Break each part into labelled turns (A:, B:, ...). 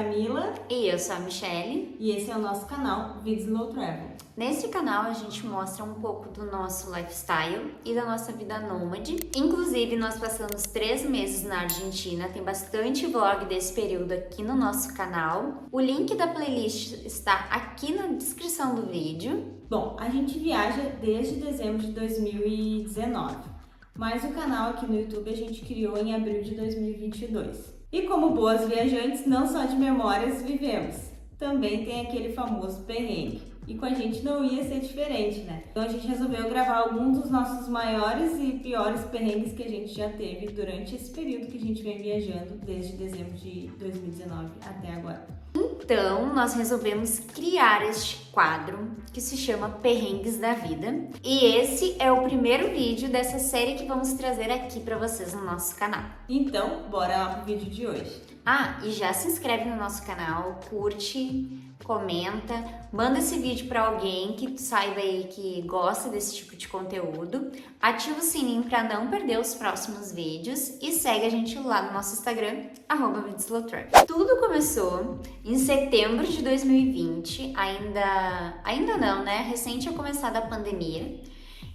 A: Camila.
B: E eu sou a Michelle.
A: E esse é o nosso canal Vida Slow Travel.
B: Nesse canal a gente mostra um pouco do nosso lifestyle e da nossa vida nômade. Inclusive, nós passamos 3 meses na Argentina, tem bastante vlog desse período aqui no nosso canal. O link da playlist está aqui na descrição do vídeo.
A: Bom, a gente viaja desde dezembro de 2019, mas o canal aqui no YouTube a gente criou em abril de 2022. E como boas viajantes, não só de memórias vivemos, também tem aquele famoso perrengue. E com a gente não ia ser diferente, né? Então a gente resolveu gravar alguns dos nossos maiores e piores perrengues que a gente já teve durante esse período que a gente vem viajando, desde dezembro de 2019 até agora.
B: Então, nós resolvemos criar este quadro que se chama Perrengues da Vida. E esse é o primeiro vídeo dessa série que vamos trazer aqui para vocês no nosso canal.
A: Então, bora lá pro vídeo de hoje.
B: E já se inscreve no nosso canal, curte, comenta, manda esse vídeo para alguém que tu saiba aí que gosta desse tipo de conteúdo, ativa o sininho para não perder os próximos vídeos e segue a gente lá no nosso Instagram, @VidaSlowTravel. Tudo começou em setembro de 2020, ainda não, né? Recente tinha começado a pandemia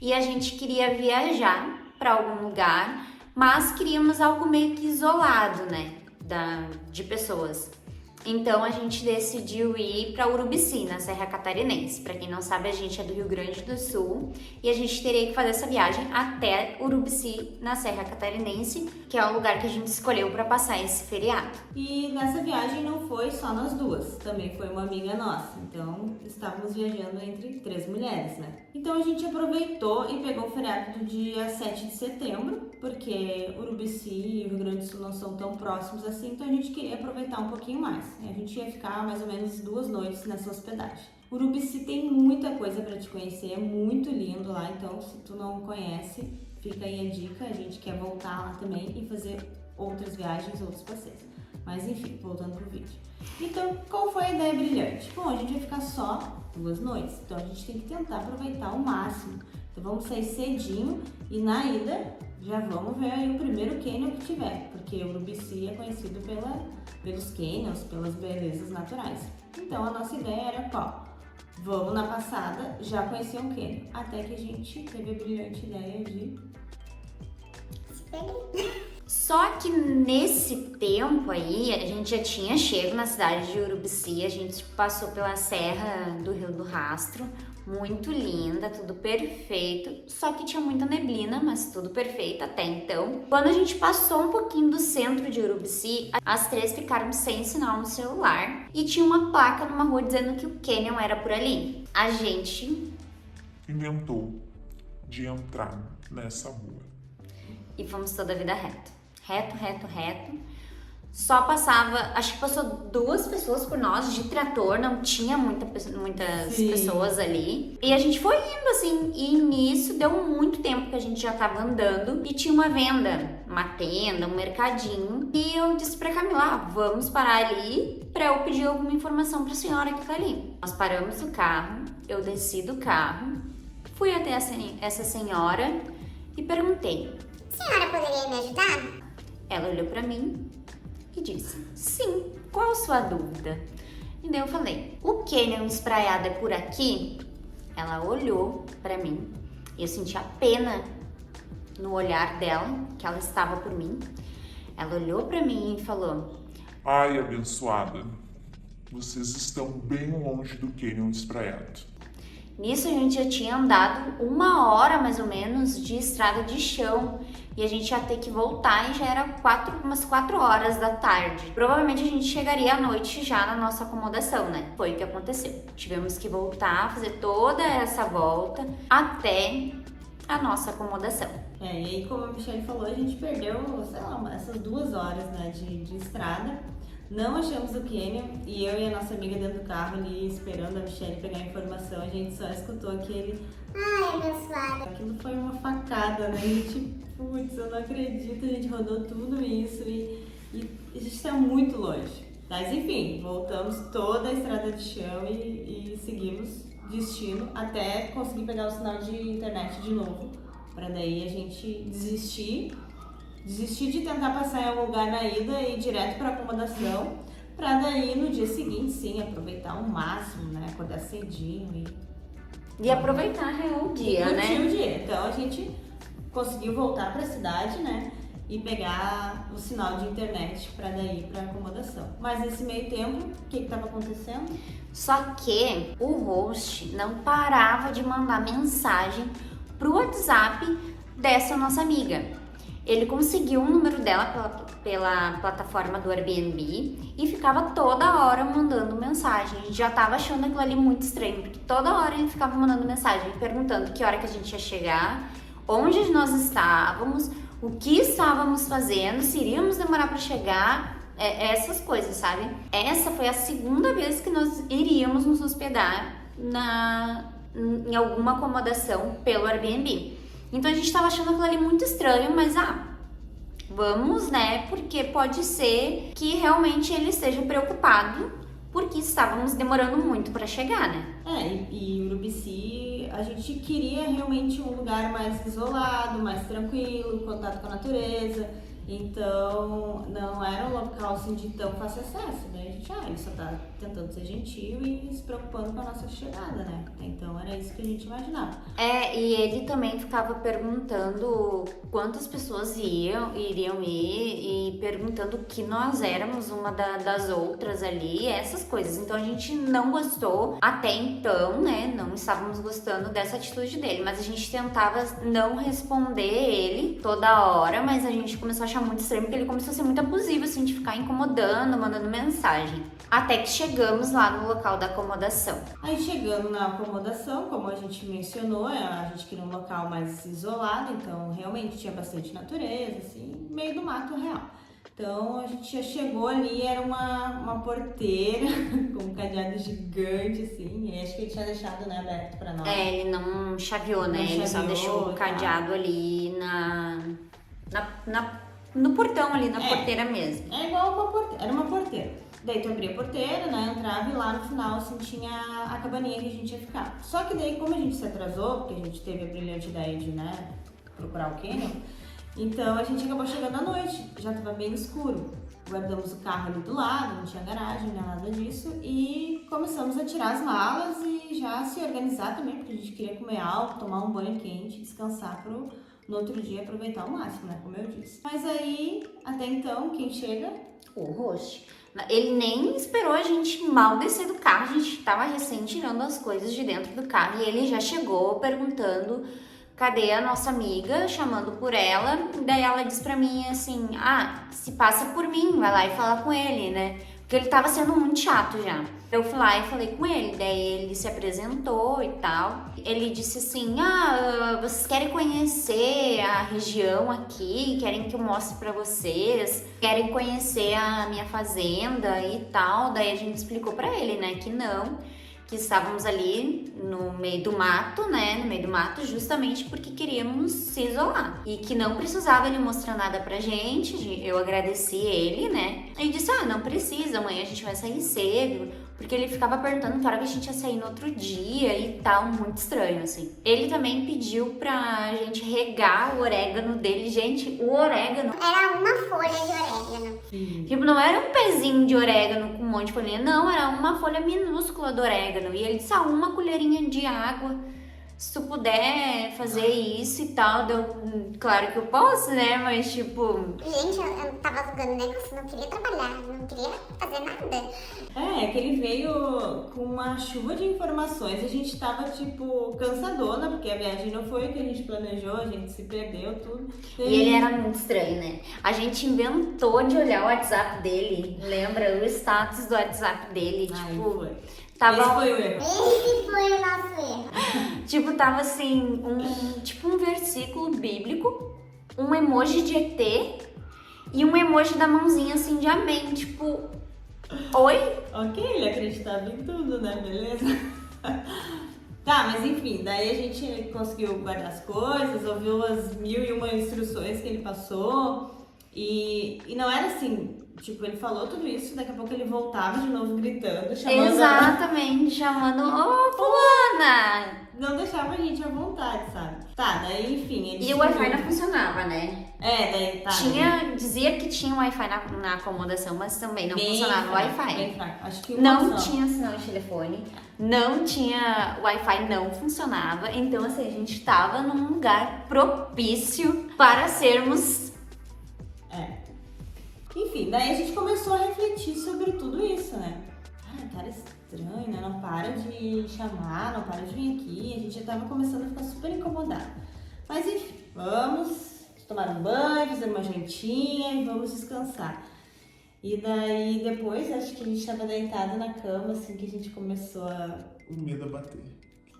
B: e a gente queria viajar para algum lugar, mas queríamos algo meio que isolado, né? De pessoas. Então a gente decidiu ir para Urubici, na Serra Catarinense. Para quem não sabe, a gente é do Rio Grande do Sul e a gente teria que fazer essa viagem até Urubici, na Serra Catarinense, que é o lugar que a gente escolheu para passar esse feriado.
A: E nessa viagem não foi só nós duas, também foi uma amiga nossa. Então estávamos viajando entre 3 mulheres, né? Então a gente aproveitou e pegou o feriado do dia 7 de setembro, porque Urubici e o Rio Grande do Sul não são tão próximos assim, então a gente queria aproveitar um pouquinho mais. A gente ia ficar mais ou menos 2 noites nessa hospedagem. Urubici tem muita coisa para te conhecer, é muito lindo lá, então se tu não conhece, fica aí a dica, a gente quer voltar lá também e fazer outras viagens, outros passeios. Mas enfim, voltando pro vídeo. Então, qual foi a ideia brilhante? Bom, a gente vai ficar só 2 noites, então a gente tem que tentar aproveitar ao máximo. Então vamos sair cedinho e na ida já vamos ver aí o primeiro cânion que tiver, porque o Urubici é conhecido pelos cânions, pelas belezas naturais. Então a nossa ideia era qual? Vamos na passada já conhecer um cânion, até que a gente teve a brilhante ideia de...
B: Só que nesse tempo aí, a gente já tinha chego na cidade de Urubici, a gente passou pela Serra do Rio do Rastro, muito linda, tudo perfeito, só que tinha muita neblina, mas tudo perfeito até então. Quando a gente passou um pouquinho do centro de Urubici, as 3 ficaram sem sinal no celular e tinha uma placa numa rua dizendo que o cânion era por ali. A gente
C: inventou de entrar nessa rua.
B: E fomos toda a vida reto. Reto. Só passava, acho que passou 2 pessoas por nós de trator, não tinha muitas
A: Sim.
B: pessoas ali. E a gente foi indo assim, e nisso deu muito tempo que a gente já tava andando e tinha uma venda, uma tenda, um mercadinho. E eu disse pra Camila, vamos parar ali pra eu pedir alguma informação pra senhora que tá ali. Nós paramos o carro, eu desci do carro, fui até essa senhora e perguntei:
D: A senhora poderia me ajudar?
B: Ela olhou pra mim e disse: sim, qual a sua dúvida? E daí eu falei: o cânion espraiado é por aqui? Ela olhou pra mim e eu senti a pena no olhar dela, que ela estava por mim. Ela olhou pra mim e falou:
C: Ai, abençoada, vocês estão bem longe do cânion espraiado.
B: Nisso a gente já tinha andado 1 hora mais ou menos de estrada de chão e a gente ia ter que voltar e já era umas 4 horas da tarde. Provavelmente a gente chegaria à noite já na nossa acomodação, né? Foi o que aconteceu. Tivemos que voltar, fazer toda essa volta até a nossa acomodação.
A: E aí, como a Michelle falou, a gente perdeu, sei lá, essas 2 horas, né, de estrada. Não achamos o cânion e eu e a nossa amiga dentro do carro ali esperando a Michelle pegar a informação, a gente só escutou aquele...
D: Ai, abençoada.
A: Aquilo foi uma facada, né? A gente, putz, eu não acredito, a gente rodou tudo isso e a gente está muito longe. Mas enfim, voltamos toda a estrada de chão e seguimos destino até conseguir pegar o sinal de internet de novo, para daí a gente desistir de tentar passar em algum lugar na ida e ir direto para acomodação, pra daí no dia seguinte, sim, aproveitar ao máximo, né? Acordar cedinho
B: E aproveitar o dia,
A: curtir
B: né?
A: o dia. Então a gente conseguiu voltar pra cidade, né? E pegar o sinal de internet pra daí ir pra acomodação. Mas nesse meio tempo, o que tava acontecendo?
B: Só que o host não parava de mandar mensagem pro WhatsApp dessa nossa amiga. Ele conseguiu o número dela pela plataforma do Airbnb e ficava toda hora mandando mensagem. A gente já tava achando aquilo ali muito estranho, porque toda hora ele ficava mandando mensagem, perguntando que hora que a gente ia chegar, onde nós estávamos, o que estávamos fazendo, se iríamos demorar para chegar, essas coisas, sabe? Essa foi a segunda vez que nós iríamos nos hospedar em alguma acomodação pelo Airbnb. Então a gente tava achando aquilo ali muito estranho, mas vamos, né? Porque pode ser que realmente ele esteja preocupado porque estávamos demorando muito para chegar, né?
A: E Urubici, a gente queria realmente um lugar mais isolado, mais tranquilo, contato com a natureza. Então, não era um local assim de tão fácil acesso, né? A gente, ele só tá tentando ser gentil e se preocupando com a nossa chegada, né? Então, era isso que a gente imaginava.
B: E ele também ficava perguntando quantas pessoas iriam ir e perguntando que nós éramos uma das outras ali, essas coisas. Então, a gente não gostou até então, né? Não estávamos gostando dessa atitude dele, mas a gente tentava não responder ele toda hora, mas a gente começou a achar muito estranho, porque ele começou a ser muito abusivo, assim, de ficar incomodando, mandando mensagem. Até que chegamos lá no local da acomodação.
A: Aí chegando na acomodação, como a gente mencionou, a gente queria um local mais isolado, então realmente tinha bastante natureza, assim, meio do mato real. Então a gente já chegou ali, era uma porteira com um cadeado gigante, assim, e acho que ele tinha deixado, né, aberto pra nós.
B: Ele não chaveou, né? Ele só deixou o cadeado ali no portão ali, na porteira mesmo.
A: É igual uma porteira, era uma porteira. Daí tu abria a porteira, né, entrava e lá no final, assim, tinha a cabaninha que a gente ia ficar. Só que daí, como a gente se atrasou, porque a gente teve a brilhante ideia de, né, procurar o canyon, então a gente acabou chegando à noite, já tava bem escuro. Guardamos o carro ali do lado, não tinha garagem, nem nada disso, e começamos a tirar as malas e já se organizar também, porque a gente queria comer algo, tomar um banho quente, descansar no outro dia aproveitar ao máximo, né, como eu disse. Mas aí, até então, quem chega?
B: O host. Ele nem esperou a gente mal descer do carro, a gente tava recém tirando as coisas de dentro do carro e ele já chegou perguntando cadê a nossa amiga, chamando por ela. Daí ela disse pra mim assim, se passa por mim, vai lá e fala com ele, né? Porque ele tava sendo muito chato já. Eu fui lá e falei com ele, daí ele se apresentou e tal. Ele disse assim, vocês querem conhecer a região aqui? Querem que eu mostre pra vocês? Querem conhecer a minha fazenda e tal? Daí a gente explicou pra ele, né, que não, que estávamos ali no meio do mato, né, no meio do mato justamente porque queríamos se isolar e que não precisava ele mostrar nada pra gente. Eu agradeci ele, né, e disse, não precisa, amanhã a gente vai sair cedo, porque ele ficava perguntando que hora que a gente ia sair no outro dia e tal, muito estranho, assim. Ele também pediu pra gente regar o orégano dele. Gente, o orégano...
D: Era uma folha de orégano.
B: Tipo, não era um pezinho de orégano com um monte de folhinha, não, era uma folha minúscula do orégano. E ele disse, uma colherinha de água, se tu puder fazer isso e tal. Claro que eu posso, né, mas tipo...
D: Gente, eu tava jogando negócio, não queria trabalhar, não queria fazer nada.
A: É que ele veio com uma chuva de informações, a gente tava, tipo, cansadona, porque a viagem não foi o que a gente planejou, a gente se perdeu, tudo.
B: E ele era muito estranho, né? A gente inventou de olhar o WhatsApp dele, lembra? O status do WhatsApp dele,
A: Foi.
B: tava...
A: Esse foi o erro.
D: Esse foi o nosso erro.
B: Tipo, tava assim, um versículo bíblico, um emoji de ET e um emoji da mãozinha assim de amém, tipo... Oi?
A: Ok, ele acreditava em tudo, né? Beleza? Tá, mas enfim, daí a gente conseguiu guardar as coisas, ouviu as 1001 instruções que ele passou e não era assim, tipo, ele falou tudo isso, daqui a pouco ele voltava de novo gritando, chamando...
B: Exatamente, chamando, ô fulana,
A: não deixava a gente à vontade, sabe? Tá, daí enfim. Eles
B: E o Wi-Fi não funcionava, né?
A: daí tá.
B: Dizia que tinha Wi-Fi na acomodação, mas também não
A: Bem
B: funcionava o
A: fraco,
B: Wi-Fi.
A: bem fraco. Acho que uma
B: Não
A: só.
B: tinha sinal de telefone, não tinha Wi-Fi, não funcionava. Então, assim, a gente tava num lugar propício para sermos.
A: Enfim, daí a gente começou a refletir sobre tudo isso, né? Cara estranho, né? Não para de chamar, não para de vir aqui. A gente já tava começando a ficar super incomodado. Mas enfim, vamos tomar um banho, fazer uma jantinha e vamos descansar. E daí depois, acho que a gente tava deitado na cama, assim, que a gente começou a...
C: O medo a bater.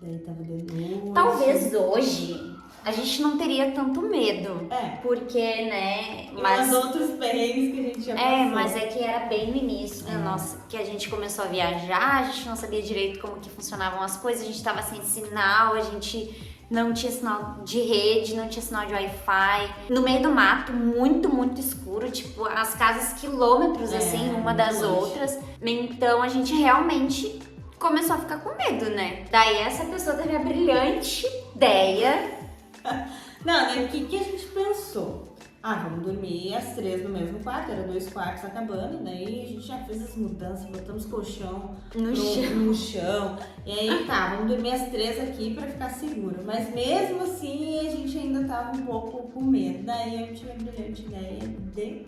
A: Daí tava de noite.
B: Talvez hoje a gente não teria tanto medo.
A: É.
B: Porque, né?
A: Mas outros perrengues que a gente já passou.
B: Mas é que era bem no início, né? Nossa, que a gente começou a viajar, a gente não sabia direito como que funcionavam as coisas, a gente tava sem sinal, a gente não tinha sinal de rede, não tinha sinal de Wi-Fi. No meio do mato, muito, muito escuro, tipo, as casas quilômetros, assim, uma das
A: longe.
B: outras. Então a gente realmente começou a ficar com medo, né? Daí essa pessoa teve a brilhante ideia.
A: Não, daí o que a gente pensou? Vamos dormir as 3 no mesmo quarto, era 2 quartos acabando, daí a gente já fez as mudanças, botamos colchão no chão, e aí tá, vamos dormir as 3 aqui pra ficar seguro. Mas mesmo assim a gente ainda tava um pouco com medo, daí eu tive a brilhante ideia de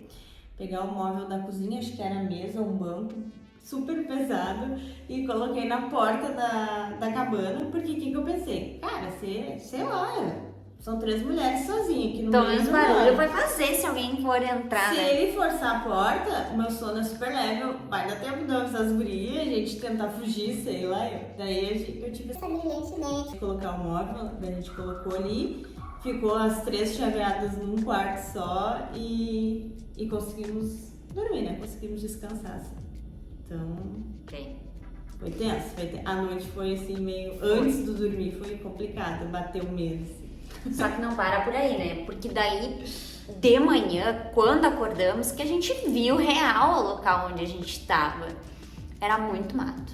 A: pegar o móvel da cozinha, acho que era a mesa, um banco, super pesado, e coloquei na porta da cabana, porque o que eu pensei? Cara, sei lá, são 3 mulheres sozinhas aqui no
B: Então,
A: meio
B: esse
A: do
B: barulho
A: nada.
B: vai fazer se alguém for entrar,
A: Se
B: né?
A: ele forçar a porta, o meu sono é super leve, vai dar tempo de eu avisar as gurias, a gente tentar fugir, sei lá. Daí eu tive
D: Essa brilhante ideia.
A: de colocar o móvel, daí a gente colocou ali, ficou as 3 chaveadas num quarto só e conseguimos dormir, né? Conseguimos descansar, assim. Então, foi tenso, a noite foi assim meio... Antes do dormir foi complicado, bateu medo, assim.
B: Só que não para por aí, né? Porque daí, de manhã, quando acordamos, que a gente viu real o local onde a gente estava. Era muito mato.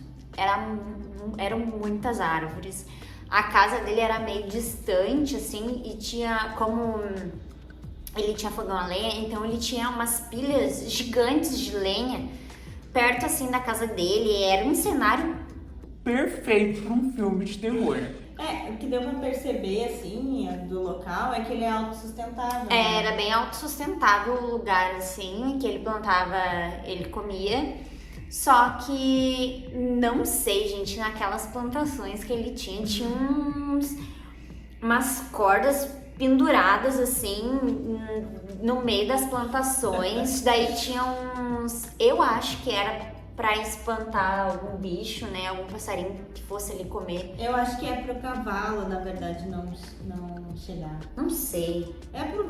B: Eram muitas árvores. A casa dele era meio distante, assim, e tinha como... Ele tinha fogão a lenha, então ele tinha umas pilhas gigantes de lenha perto, assim, da casa dele. Era um cenário
C: Perfeito para um filme de terror.
A: O que deu pra perceber, assim, do local é que ele é autossustentável. Né?
B: Era bem autossustentável o lugar, assim, que ele plantava, ele comia. Só que, não sei, gente, naquelas plantações que ele tinha umas cordas penduradas, assim, no meio das plantações. Daí tinha eu acho que era pra espantar algum bicho, né, algum passarinho que fosse ali comer.
A: Eu acho que é pro cavalo, na verdade, não chegar.
B: Não sei.
A: É pro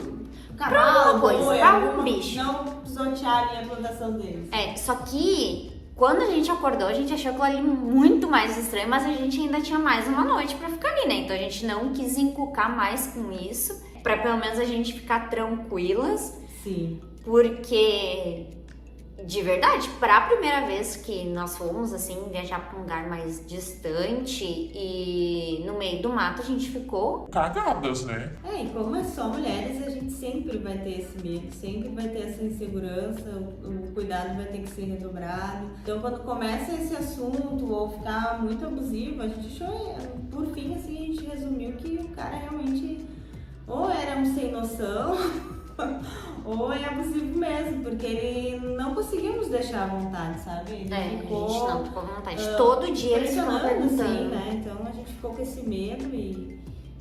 B: Pra
A: cavalo,
B: alguma coisa,
A: boi,
B: pra algum
A: alguma-
B: bicho.
A: Não pisotear ali a plantação deles.
B: Só que quando a gente acordou, a gente achou aquilo ali muito mais estranho, mas a gente ainda tinha mais uma noite pra ficar ali, né? Então a gente não quis encucar mais com isso, pra pelo menos a gente ficar tranquilas,
A: Sim.
B: porque de verdade, pra primeira vez que nós fomos, assim, viajar pra um lugar mais distante e no meio do mato, a gente ficou...
C: Cagadas, né?
A: E como é só mulheres, a gente sempre vai ter esse medo, sempre vai ter essa insegurança, o cuidado vai ter que ser redobrado. Então, quando começa esse assunto ou ficar muito abusivo, a gente achou, por fim, assim, a gente resumiu que o cara realmente ou era um sem noção ou é abusivo mesmo, porque ele não conseguia nos deixar à vontade, sabe? Ele
B: a gente
A: ficou
B: não ficou à vontade. Todo dia eles ficam
A: pressionando,
B: perguntando.
A: assim, né? Então a gente ficou com esse medo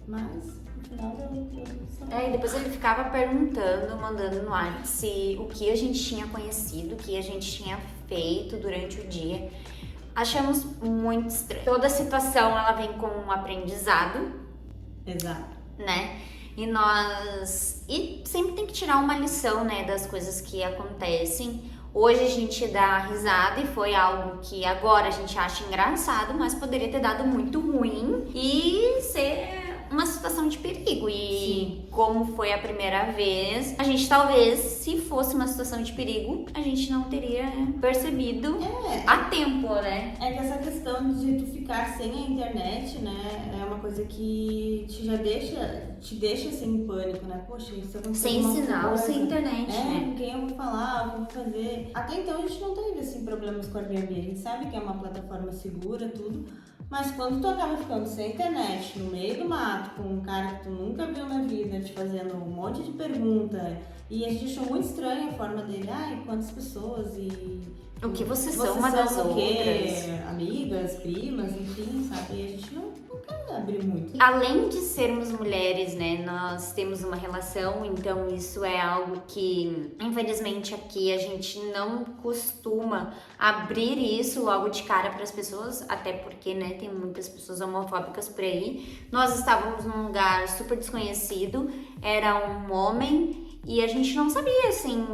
A: mas no final deu certo.
B: E depois ele ficava perguntando, mandando no WhatsApp o que a gente tinha conhecido, o que a gente tinha feito durante o dia. Achamos muito estranho. Toda situação, ela vem com um aprendizado,
A: Exato.
B: né? E sempre tem que tirar uma lição, né, das coisas que acontecem. Hoje a gente dá risada e foi algo que agora a gente acha engraçado, mas poderia ter dado muito ruim e ser uma situação de perigo. E como foi a primeira vez, a gente talvez, se fosse uma situação de perigo, a gente não teria percebido a tempo, né?
A: É que essa questão de tu ficar sem a internet, né, é uma coisa que te deixa assim em pânico, né? Poxa, isso aconteceu
B: Sem
A: alguma
B: sinal,
A: coisa.
B: sem internet, né?
A: Com quem eu vou falar, o que eu vou fazer. Até então a gente não teve assim problemas com a Airbnb, a gente sabe que é uma plataforma segura, tudo. Mas quando tu acaba ficando sem internet, no meio do mato, com um cara que tu nunca viu na vida, te fazendo um monte de pergunta, e a gente achou muito estranha a forma dele, quantas pessoas e...
B: O que vocês são uma das
A: o quê?
B: outras.
A: Amigas, primas, enfim, sabe? E a gente não quer abrir muito.
B: Além de sermos mulheres, né, nós temos uma relação, então isso é algo que, infelizmente, aqui a gente não costuma abrir isso logo de cara para as pessoas, até porque, né, tem muitas pessoas homofóbicas por aí. Nós estávamos num lugar super desconhecido, era um homem e a gente não sabia, assim,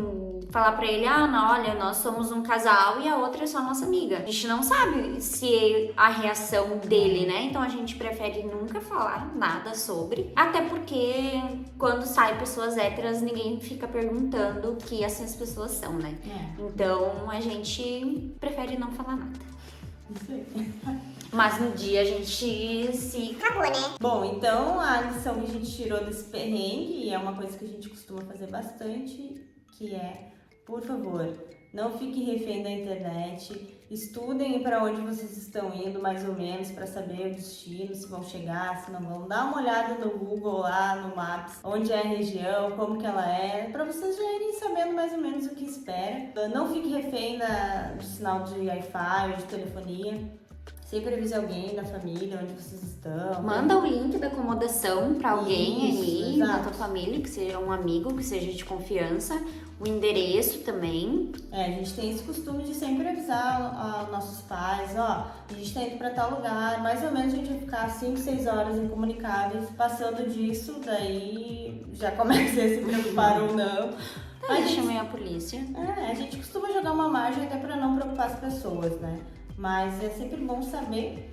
B: falar pra ele, não, olha, nós somos um casal e a outra é só nossa amiga. A gente não sabe se a reação dele, né? Então a gente prefere nunca falar nada sobre. Até porque quando sai pessoas héteras, ninguém fica perguntando o que essas pessoas são, né? Então a gente prefere não falar nada.
A: Isso aí.
B: Mas no dia a gente se...
D: Acabou, né?
A: Bom, então a lição que a gente tirou desse perrengue, e é uma coisa que a gente costuma fazer bastante, que é, por favor, não fique refém da internet, estudem para onde vocês estão indo, mais ou menos, para saber o destino, se vão chegar, se não vão. Dá uma olhada no Google lá, no Maps, onde é a região, como que ela é, para vocês já irem sabendo mais ou menos o que espera. Não fique refém do sinal de Wi-Fi ou de telefonia. Sempre avise alguém da família, onde vocês estão.
B: Manda o link da acomodação pra alguém aí, da
A: exato.
B: tua família, que seja um amigo, que seja de confiança. O endereço também.
A: A gente tem esse costume de sempre avisar os nossos pais, a gente tá indo pra tal lugar, mais ou menos a gente vai ficar 5, 6 horas incomunicáveis. Passando disso, daí já começa a se preocupar ou não.
B: Aí chamei a polícia.
A: A gente costuma jogar uma margem até pra não preocupar as pessoas, né? Mas é sempre bom saber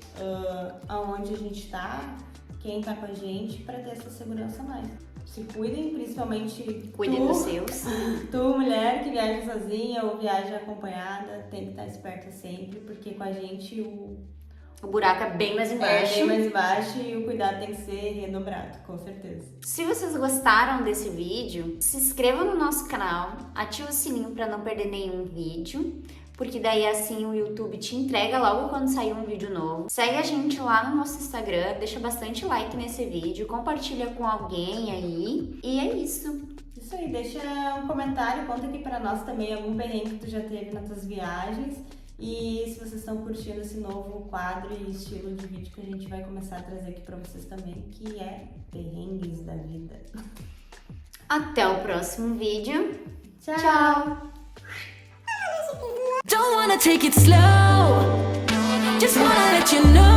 A: aonde a gente tá, quem tá com a gente, pra ter essa segurança a mais. Se cuidem, principalmente
B: Cuidem dos seus.
A: Tu, mulher que viaja sozinha ou viaja acompanhada, tem que estar esperta sempre, porque com a gente o
B: buraco é bem mais embaixo.
A: bem mais baixo e o cuidado tem que ser redobrado, com certeza.
B: Se vocês gostaram desse vídeo, se inscreva no nosso canal, ative o sininho para não perder nenhum vídeo, porque daí assim o YouTube te entrega logo quando sair um vídeo novo. Segue a gente lá no nosso Instagram, deixa bastante like nesse vídeo, compartilha com alguém aí, e é isso.
A: Isso aí, deixa um comentário, conta aqui pra nós também algum perrengue que tu já teve nas tuas viagens. E se vocês estão curtindo esse novo quadro e estilo de vídeo que a gente vai começar a trazer aqui pra vocês também, que é Perrengues da Vida.
B: Até o próximo vídeo.
A: Tchau!
E: Don't wanna take it slow, just wanna let you know